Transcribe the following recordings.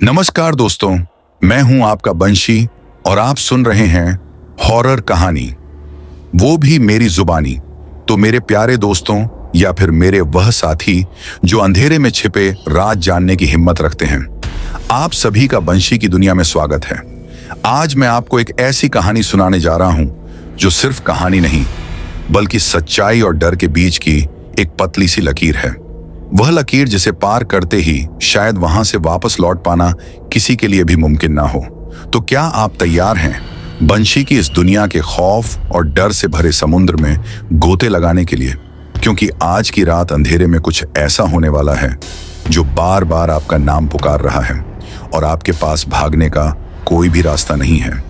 नमस्कार दोस्तों, मैं हूं आपका बंशी और आप सुन रहे हैं हॉरर कहानी, वो भी मेरी जुबानी। तो मेरे प्यारे दोस्तों या फिर मेरे वह साथी जो अंधेरे में छिपे राज जानने की हिम्मत रखते हैं, आप सभी का बंशी की दुनिया में स्वागत है। आज मैं आपको एक ऐसी कहानी सुनाने जा रहा हूं जो सिर्फ कहानी नहीं बल्कि सच्चाई और डर के बीच की एक पतली सी लकीर है। वह लकीर जिसे पार करते ही शायद वहां से वापस लौट पाना किसी के लिए भी मुमकिन ना हो। तो क्या आप तैयार हैं बंशी की इस दुनिया के खौफ और डर से भरे समुद्र में गोते लगाने के लिए? क्योंकि आज की रात अंधेरे में कुछ ऐसा होने वाला है जो बार बार आपका नाम पुकार रहा है और आपके पास भागने का कोई भी रास्ता नहीं है।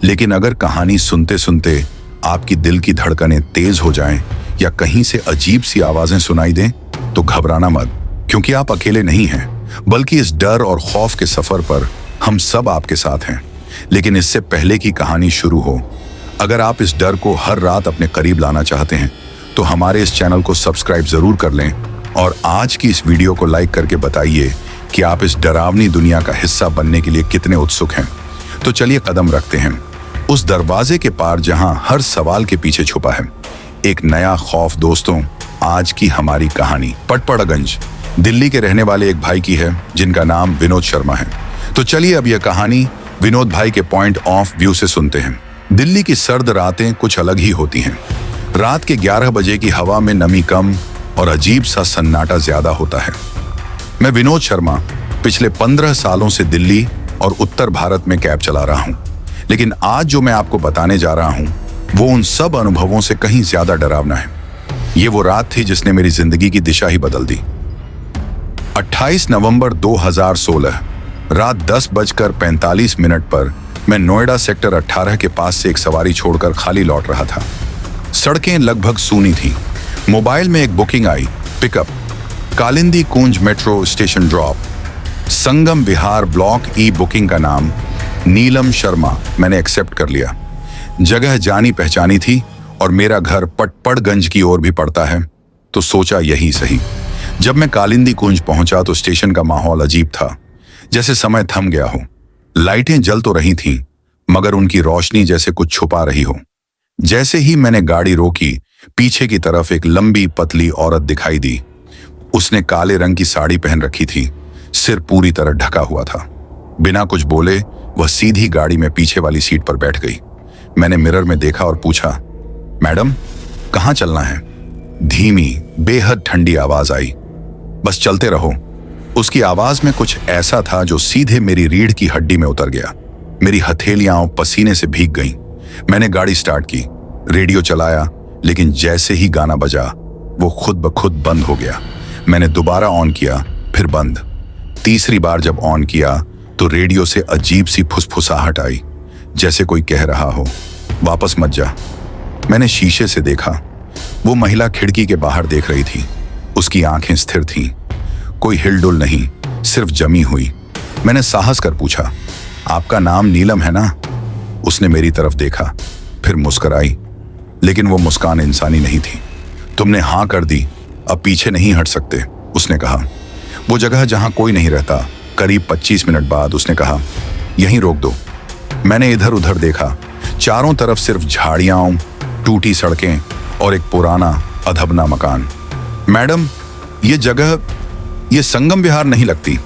लेकिन अगर कहानी सुनते सुनते आपकी दिल की धड़कनें तेज हो जाएं या कहीं से अजीब सी आवाजें सुनाई दें, तो घबराना मत, क्योंकि आप अकेले नहीं हैं, बल्कि इस डर और खौफ के सफर पर हम सब आपके साथ हैं। लेकिन इससे पहले की कहानी शुरू हो, अगर आप इस डर को हर रात अपने करीब लाना चाहते हैं तो हमारे इस चैनल को सब्सक्राइब जरूर कर लें और आज की इस वीडियो को लाइक करके बताइए कि आप इस डरावनी दुनिया का हिस्सा बनने के लिए कितने उत्सुक हैं। तो चलिए कदम रखते हैं उस दरवाजे के पार जहां हर सवाल के पीछे छुपा है एक नया खौफ। दोस्तों, आज की हमारी कहानी पटपड़गंज, दिल्ली के रहने वाले एक भाई की है जिनका नाम विनोद शर्मा है। तो चलिए अब यह कहानी विनोद भाई के पॉइंट ऑफ व्यू से सुनते हैं। दिल्ली की सर्द रातें कुछ अलग ही होती हैं। रात के 11 बजे की हवा में नमी कम और अजीब सा सन्नाटा ज्यादा होता है। मैं विनोद शर्मा पिछले 15 सालों से दिल्ली और उत्तर भारत में कैब चला रहा हूं। लेकिन आज जो मैं आपको बताने जा रहा हूं वो उन सब अनुभवों से कहीं ज्यादा डरावना है। ये वो रात थी जिसने मेरी जिंदगी की दिशा ही बदल दी। 28 नवंबर 2016 रात 10:45 पर मैं नोएडा सेक्टर 18 के पास से एक सवारी छोड़कर खाली लौट रहा था। सड़कें लगभग सूनी थीं। मोबाइल में एक बुकिंग आई, पिकअप, कालिंदी कुंज मेट्रो स्टेशन ड्रॉप, संगम विहार ब्लॉक ई। बुकिंग का नाम नीलम शर्मा। मैंने एक्सेप्ट कर लिया। जगह जानी पहचानी थी और मेरा घर पटपड़गंज की ओर भी पड़ता है, तो सोचा यही सही। जब मैं कालिंदी कुंज पहुंचा तो स्टेशन का माहौल अजीब था, जैसे समय थम गया हो। लाइटें जल तो रही थीं, मगर उनकी रोशनी जैसे कुछ छुपा रही हो। जैसे ही मैंने गाड़ी रोकी, पीछे की तरफ एक लंबी पतली औरत दिखाई दी। उसने काले रंग की साड़ी पहन रखी थी, सिर पूरी तरह ढका हुआ था। बिना कुछ बोले वह सीधी गाड़ी में पीछे वाली सीट पर बैठ गई। मैंने मिरर में देखा और पूछा, मैडम कहाँ चलना है? धीमी बेहद ठंडी आवाज आई, बस चलते रहो। उसकी आवाज में कुछ ऐसा था जो सीधे मेरी रीढ़ की हड्डी में उतर गया। मेरी हथेलियां पसीने से भीग गईं। मैंने गाड़ी स्टार्ट की, रेडियो चलाया, लेकिन जैसे ही गाना बजा वो खुद ब खुद बंद हो गया। मैंने दोबारा ऑन किया, फिर बंद। तीसरी बार जब ऑन किया तो रेडियो से अजीब सी फुसफुसाहट आई, जैसे कोई कह रहा हो, वापस मत जा। मैंने शीशे से देखा, वो महिला खिड़की के बाहर देख रही थी। उसकी आंखें स्थिर थीं, कोई हिलडुल नहीं, सिर्फ जमी हुई। मैंने साहस कर पूछा, आपका नाम नीलम है ना? उसने मेरी तरफ देखा, फिर मुस्कुराई, लेकिन वो मुस्कान इंसानी नहीं थी। तुमने हाँ कर दी, अब पीछे नहीं हट सकते, उसने कहा। वो जगह जहां कोई नहीं रहता। करीब 25 मिनट बाद उसने कहा, यहीं रोक दो। मैंने इधर उधर देखा, चारों तरफ सिर्फ झाड़ियां, टूटी सड़कें और एक पुराना अधबना मकान। मैडम, ये जगह ये संगम विहार नहीं लगती,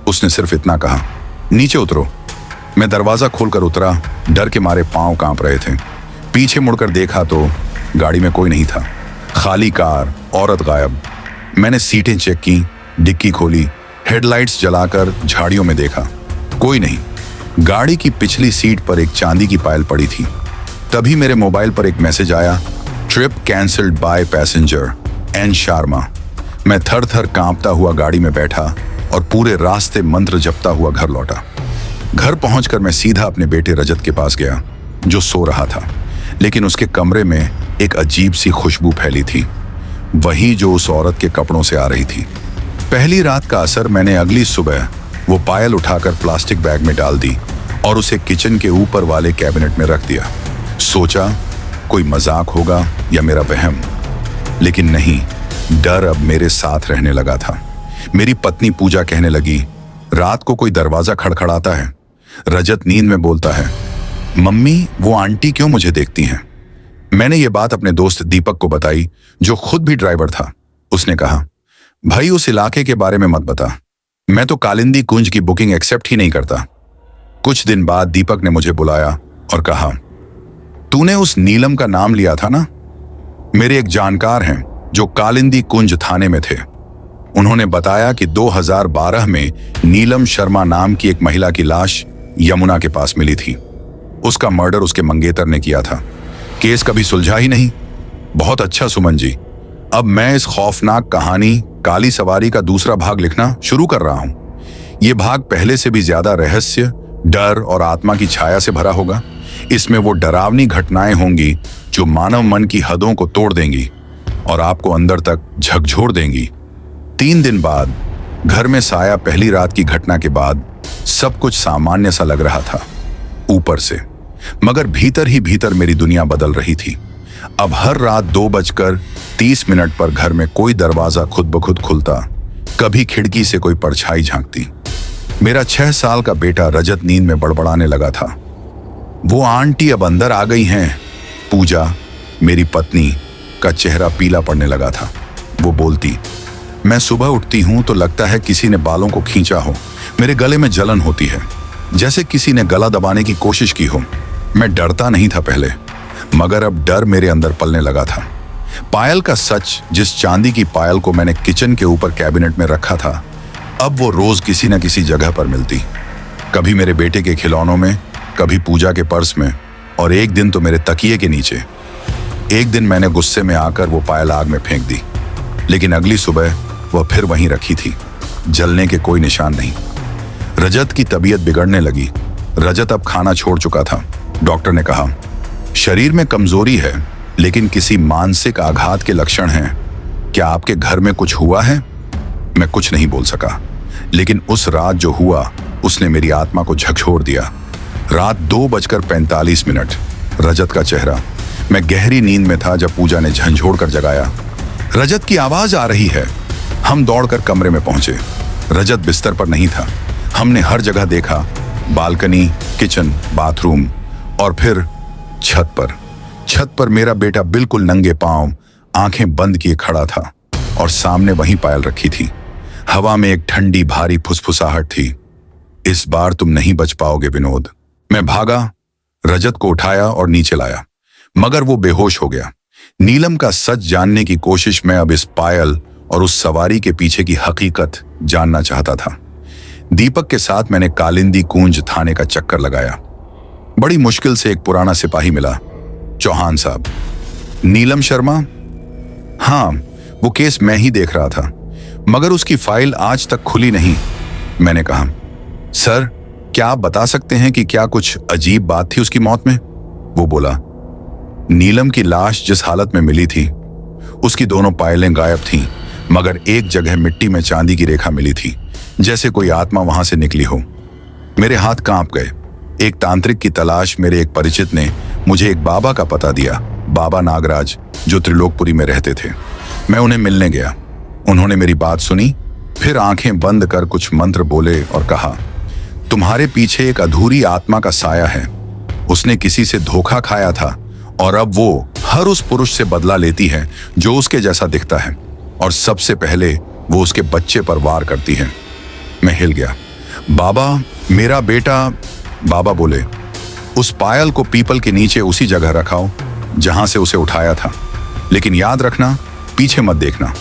उसने सिर्फ इतना कहा। नीचे उतरो। मैं दरवाजा खोलकर उतरा। डर के मारे पांव कांप रहे थे। पीछे मुड़कर देखा तो गाड़ी में कोई नहीं था। खाली कार, औरत गायब। मैंने सीटें चेक की, डिक्की खोली, हेडलाइट्स जलाकर झाड़ियों में देखा, कोई नहीं। गाड़ी की पिछली सीट पर एक चांदी की पायल पड़ी थी। तभी मेरे मोबाइल पर एक मैसेज आया, trip cancelled by passenger N Sharma. मैं थर थर कांपता हुआ गाड़ी में बैठा और पूरे रास्ते मंत्र जपता हुआ घर लौटा। घर पहुंचकर मैं सीधा अपने बेटे रजत के पास गया, जो सो रहा था, लेकिन उसके कमरे में एक अजीब सी खुशबू फैली थी, वही जो उस औरत के कपड़ों से आ रही थी। पहली रात का असर। मैंने अगली सुबह वो पायल उठाकर प्लास्टिक बैग में डाल दी और उसे किचन के ऊपर वाले कैबिनेट में रख दिया। सोचा कोई मजाक होगा या मेरा वहम, लेकिन नहीं, डर अब मेरे साथ रहने लगा था। मेरी पत्नी पूजा कहने लगी, रात को कोई दरवाजा खड़खड़ाता है। रजत नींद में बोलता है, मम्मी वो आंटी क्यों मुझे देखती हैं? मैंने ये बात अपने दोस्त दीपक को बताई, जो खुद भी ड्राइवर था। उसने कहा, भाई उस इलाके के बारे में मत बता, मैं तो कालिंदी कुंज की बुकिंग एक्सेप्ट ही नहीं करता। कुछ दिन बाद दीपक ने मुझे बुलाया और कहा, तूने उस नीलम का नाम लिया था ना? मेरे एक जानकार हैं जो कालिंदी कुंज थाने में थे। उन्होंने बताया कि 2012 में नीलम शर्मा नाम की एक महिला की लाश यमुना के पास मिली थी। उसका मर्डर उसके मंगेतर ने किया था। केस कभी सुलझा ही नहीं। बहुत अच्छा सुमन जी, अब मैं इस खौफनाक कहानी काली सवारी का दूसरा भाग लिखना शुरू कर रहा हूं। यह भाग पहले से भी ज्यादा रहस्य, डर और आत्मा की छाया से भरा होगा। इसमें वो डरावनी घटनाएं होंगी जो मानव मन की हदों को तोड़ देंगी और आपको अंदर तक झकझोर देंगी। 3 दिन बाद घर में साया पहली रात की घटना के बाद सब कुछ सामान्य सा लग रहा था ऊपर से, मगर भीतर ही भीतर मेरी दुनिया बदल रही थी। अब हर रात 2:30 पर घर में कोई दरवाजा खुद ब खुद खुलता, कभी खिड़की से कोई परछाई झांकती। मेरा 6 साल का बेटा रजत नींद में बड़बड़ाने लगा था, वो आंटी अब अंदर आ गई हैं। पूजा, मेरी पत्नी, का चेहरा पीला पड़ने लगा था। वो बोलती, मैं सुबह उठती हूं तो लगता है किसी ने बालों को खींचा हो। मेरे गले में जलन होती है, जैसे किसी ने गला दबाने की कोशिश की हो। मैं डरता नहीं था पहले, मगर अब डर मेरे अंदर पलने लगा था। पायल का सच, जिस चांदी की पायल को मैंने किचन के ऊपर कैबिनेट में रखा था, अब वो रोज किसी न किसी जगह पर मिलती। कभी मेरे बेटे के खिलौनों में, कभी पूजा के पर्स में, और एक दिन तो मेरे तकिए के नीचे। एक दिन मैंने गुस्से में आकर वो पायल आग में फेंक दी, लेकिन अगली सुबह वह फिर वहीं रखी थी, जलने के कोई निशान नहीं। रजत की तबीयत बिगड़ने लगी। रजत अब खाना छोड़ चुका था। डॉक्टर ने कहा, शरीर में कमजोरी है, लेकिन किसी मानसिक आघात के लक्षण हैं। क्या आपके घर में कुछ हुआ है? मैं कुछ नहीं बोल सका, लेकिन उस रात जो हुआ उसने मेरी आत्मा को झकझोर दिया। रात 2:45, रजत का चेहरा। मैं गहरी नींद में था जब पूजा ने झंझोड़ कर जगाया। रजत की आवाज आ रही है। हम दौड़कर कमरे में पहुंचे। रजत बिस्तर पर नहीं था। हमने हर जगह देखा, बालकनी, किचन, बाथरूम और फिर छत पर। छत पर मेरा बेटा बिल्कुल नंगे पांव, आंखें बंद किए खड़ा था और सामने वहीं पायल रखी थी। हवा में एक ठंडी भारी फुसफुसाहट थी। इस बार तुम नहीं बच पाओगे विनोद। मैं भागा, रजत को उठाया और नीचे लाया, मगर वो बेहोश हो गया। नीलम का सच जानने की कोशिश में अब इस पायल और उस सवारी के पीछे की हकीकत जानना चाहता था। दीपक के साथ मैंने कालिंदी कुंज थाने का चक्कर लगाया। बड़ी मुश्किल से एक पुराना सिपाही मिला, चौहान साहब। नीलम शर्मा? हाँ, वो केस मैं ही देख रहा था, मगर उसकी फाइल आज तक खुली नहीं। मैंने कहा, सर क्या आप बता सकते हैं कि क्या कुछ अजीब बात थी उसकी मौत में? वो बोला, नीलम की लाश जिस हालत में मिली थी, उसकी दोनों पायलें गायब थीं, मगर एक जगह मिट्टी में चांदी की रेखा मिली थी, जैसे कोई आत्मा वहां से निकली हो। मेरे हाथ कांप गए। एक तांत्रिक की तलाश मेरे एक परिचित ने मुझे एक बाबा का पता दिया, बाबा नागराज, जो त्रिलोकपुरी में रहते थे। मैं उन्हें मिलने गया। उन्होंने मेरी बात सुनी, फिर आंखें बंद कर कुछ मंत्र बोले और कहा, तुम्हारे पीछे एक अधूरी आत्मा का साया है। उसने किसी से धोखा खाया था और अब वो हर उस पुरुष से बदला लेती है जो उसके जैसा दिखता है, और सबसे पहले वो उसके बच्चे पर वार करती है। मैं हिल गया। बाबा, मेरा बेटा। बाबा बोले, उस पायल को पीपल के नीचे उसी जगह रखाओ जहां से उसे उठाया था, लेकिन याद रखना, पीछे मत देखना,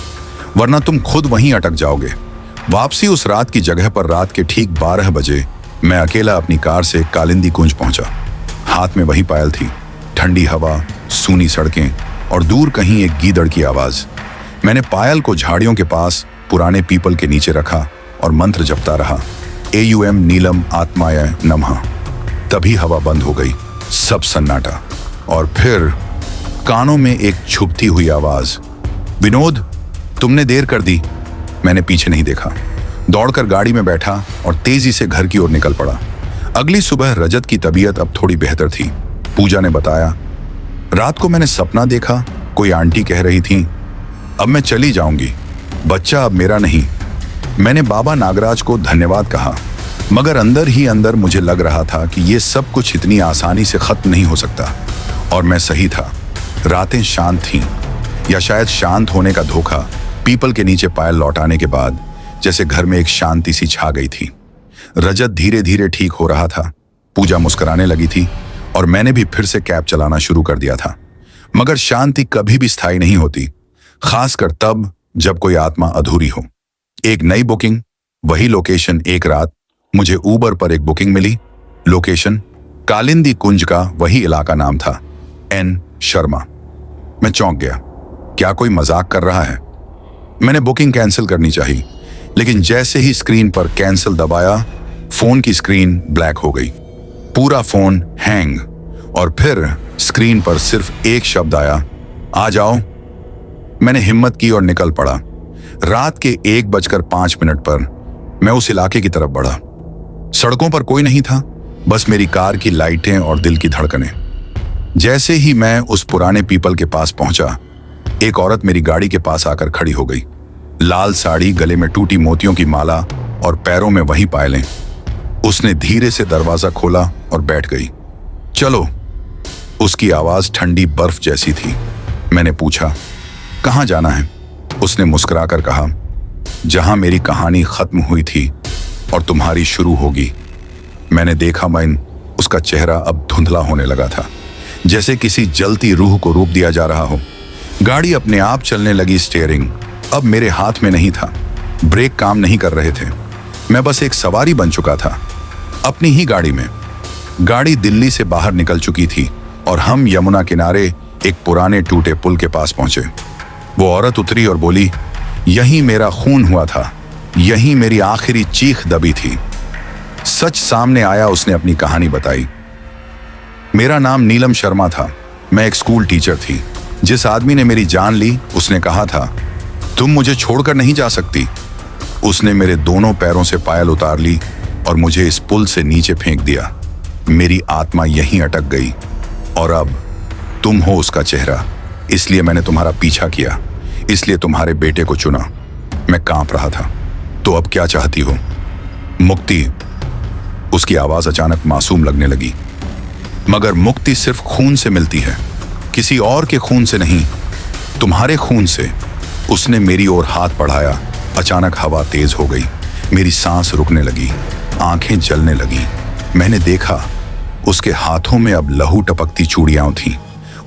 वरना तुम खुद वहीं अटक जाओगे। वापसी उस रात की जगह पर रात के ठीक 12 बजे मैं अकेला अपनी कार से कालिंदी कुंज पहुंचा। हाथ में वही पायल थी। ठंडी हवा, सूनी सड़कें और दूर कहीं एक गीदड़ की आवाज। मैंने पायल को झाड़ियों के पास पुराने पीपल के नीचे रखा और मंत्र जपता रहा, AUM नीलम आत्माय नमः। तभी हवा बंद हो गई, सब सन्नाटा, और फिर कानों में एक छुपती हुई आवाज, विनोद, तुमने देर कर दी। मैंने पीछे नहीं देखा, दौड़कर गाड़ी में बैठा और तेजी से घर की ओर निकल पड़ा। अगली सुबह रजत की तबीयत अब थोड़ी बेहतर थी। पूजा ने बताया, रात को मैंने सपना देखा, कोई आंटी कह रही थी, अब मैं चली जाऊंगी, बच्चा अब मेरा नहीं। मैंने बाबा नागराज को धन्यवाद कहा, मगर अंदर ही अंदर मुझे लग रहा था कि ये सब कुछ इतनी आसानी से खत्म नहीं हो सकता। और मैं सही था। रातें शांत थीं, या शायद शांत होने का धोखा पीपल के नीचे पायल लौटाने के बाद जैसे घर में एक शांति सी छा गई थी। रजत धीरे धीरे ठीक हो रहा था, पूजा मुस्कुराने लगी थी और मैंने भी फिर से कैब चलाना शुरू कर दिया था। मगर शांति कभी भी स्थायी नहीं होती, खासकर तब जब कोई आत्मा अधूरी हो। एक नई बुकिंग, वही लोकेशन। एक रात मुझे ऊबर पर एक बुकिंग मिली। लोकेशन कालिंदी कुंज का वही इलाका नाम था, एन शर्मा। मैं चौंक गया, क्या कोई मजाक कर रहा है? मैंने बुकिंग कैंसिल करनी चाहिए, लेकिन जैसे ही स्क्रीन पर कैंसिल दबाया, फोन की स्क्रीन ब्लैक हो गई, पूरा फोन हैंग। और फिर स्क्रीन पर सिर्फ एक शब्द आया, आ जाओ। मैंने हिम्मत की और निकल पड़ा। रात के 1:05 पर मैं उस इलाके की तरफ बढ़ा। सड़कों पर कोई नहीं था, बस मेरी कार की लाइटें और दिल की धड़कनें। जैसे ही मैं उस पुराने पीपल के पास पहुंचा, एक औरत मेरी गाड़ी के पास आकर खड़ी हो गई। लाल साड़ी, गले में टूटी मोतियों की माला और पैरों में वही पायलें। उसने धीरे से दरवाजा खोला और बैठ गई। चलो। उसकी आवाज ठंडी बर्फ जैसी थी। मैंने पूछा, कहाँ जाना है? उसने मुस्कुराकर कहा, जहां मेरी कहानी खत्म हुई थी और तुम्हारी शुरू होगी। मैंने देखा मैन, उसका चेहरा अब धुंधला होने लगा था, जैसे किसी जलती रूह को रूप दिया जा रहा हो। गाड़ी अपने आप चलने लगी। स्टीयरिंग अब मेरे हाथ में नहीं था, ब्रेक काम नहीं कर रहे थे। मैं बस एक सवारी बन चुका था, अपनी ही गाड़ी में। गाड़ी दिल्ली से बाहर निकल चुकी थी और हम यमुना किनारे एक पुराने टूटे पुल के पास पहुंचे। वो औरत उतरी और बोली, यहीं मेरा खून हुआ था, यहीं मेरी आखिरी चीख दबी थी। सच सामने आया। उसने अपनी कहानी बताई। मेरा नाम नीलम शर्मा था। मैं एक स्कूल टीचर थी। जिस आदमी ने मेरी जान ली, उसने कहा था, तुम मुझे छोड़कर नहीं जा सकती। उसने मेरे दोनों पैरों से पायल उतार ली और मुझे इस पुल से नीचे फेंक दिया। मेरी आत्मा यहीं अटक गई और अब तुम हो उसका चेहरा। इसलिए मैंने तुम्हारा पीछा किया, इसलिए तुम्हारे बेटे को चुना। मैं कांप रहा था। तो अब क्या चाहती हो? मुक्ति। उसकी आवाज अचानक मासूम लगने लगी। मगर मुक्ति सिर्फ खून से मिलती है, किसी और के खून से नहीं, तुम्हारे खून से। उसने मेरी ओर हाथ बढ़ाया। अचानक हवा तेज हो गई, मेरी सांस रुकने लगी, आंखें जलने लगी। मैंने देखा उसके हाथों में अब लहू टपकती चूड़ियां थीं।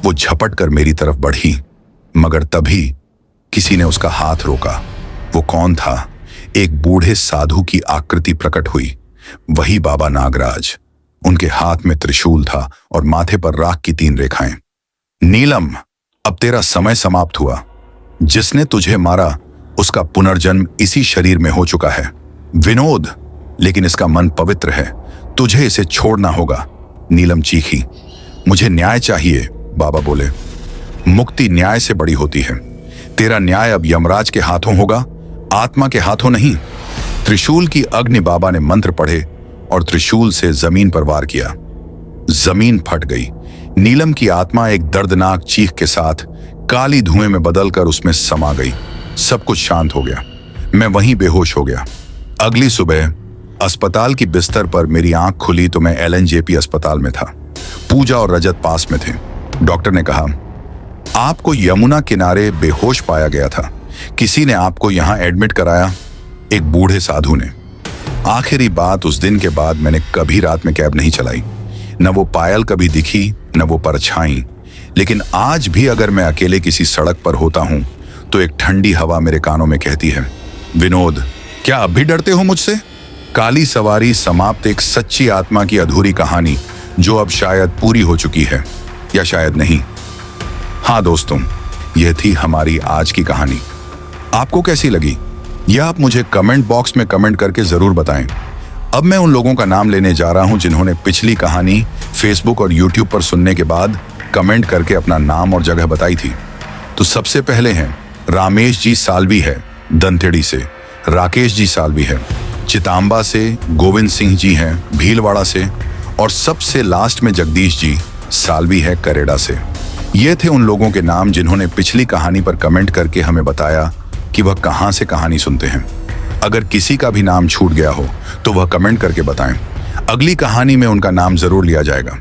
वो झपट कर मेरी तरफ बढ़ी, मगर तभी किसी ने उसका हाथ रोका। वो कौन था? एक बूढ़े साधु की आकृति प्रकट हुई, वही बाबा नागराज। उनके हाथ में त्रिशूल था और माथे पर राख की 3 रेखाएं। नीलम, अब तेरा समय समाप्त हुआ। जिसने तुझे मारा उसका पुनर्जन्म इसी शरीर में हो चुका है। विनोद, लेकिन इसका मन पवित्र है, तुझे इसे छोड़ना होगा। नीलम चीखी। मुझे न्याय चाहिए, बाबा बोले। मुक्ति न्याय से बड़ी होती है। तेरा न्याय अब यमराज के हाथों होगा, आत्मा के हाथों नहीं। त्रिशूल की अग्नि बाबा ने मंत्र पढ़े और त्रिशूल से जमीन पर वार किया। जमीन फट गई। नीलम की आत्मा एक दर्दनाक चीख के साथ काली धुएं में बदलकर उसमें समा गई। सब कुछ शांत हो गया। मैं वहीं बेहोश हो गया। अगली सुबह अस्पताल की बिस्तर पर मेरी आंख खुली तो मैं LNJP अस्पताल में था। पूजा और रजत पास में थे। डॉक्टर ने कहा, आपको यमुना किनारे बेहोश पाया गया था। किसी ने आपको यहां एडमिट कराया? एक बूढ़े साधु ने। आखिरी बात, उस दिन के बाद मैंने कभी रात में कैब नहीं चलाई। न वो पायल कभी दिखी, न वो परछाई। लेकिन आज भी अगर मैं अकेले किसी सड़क पर होता हूं तो एक ठंडी हवा मेरे कानों में कहती है, विनोद, क्या अब भी डरते हो मुझसे? काली सवारी समाप्त। एक सच्ची आत्मा की अधूरी कहानी जो अब शायद पूरी हो चुकी है, या शायद नहीं। हाँ दोस्तों, यह थी हमारी आज की कहानी। आपको कैसी लगी यह आप मुझे कमेंट बॉक्स में कमेंट करके जरूर बताएं। अब मैं उन लोगों का नाम लेने जा रहा हूं जिन्होंने पिछली कहानी फेसबुक और यूट्यूब पर सुनने के बाद कमेंट करके अपना नाम और जगह बताई थी। तो सबसे पहले हैं रामेश जी सालवी है दंतेड़ी से, राकेश जी सालवी है चितांबा से, गोविंद सिंह जी हैं भीलवाड़ा से, और सबसे लास्ट में जगदीश जी सालवी है करेड़ा से। ये थे उन लोगों के नाम जिन्होंने पिछली कहानी पर कमेंट करके हमें बताया कि वह कहां से कहानी सुनते हैं। अगर किसी का भी नाम छूट गया हो तो वह कमेंट करके बताएं। अगली कहानी में उनका नाम जरूर लिया जाएगा।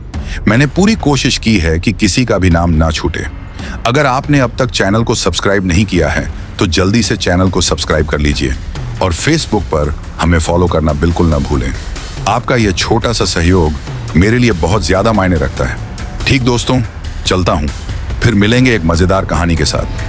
मैंने पूरी कोशिश की है कि किसी का भी नाम ना छूटे। अगर आपने अब तक चैनल को सब्सक्राइब नहीं किया है तो जल्दी से चैनल को सब्सक्राइब कर लीजिए और फेसबुक पर हमें फॉलो करना बिल्कुल ना भूलें। आपका यह छोटा सा सहयोग मेरे लिए बहुत ज्यादा मायने रखता है। ठीक दोस्तों, चलता हूं, फिर मिलेंगे एक मजेदार कहानी के साथ।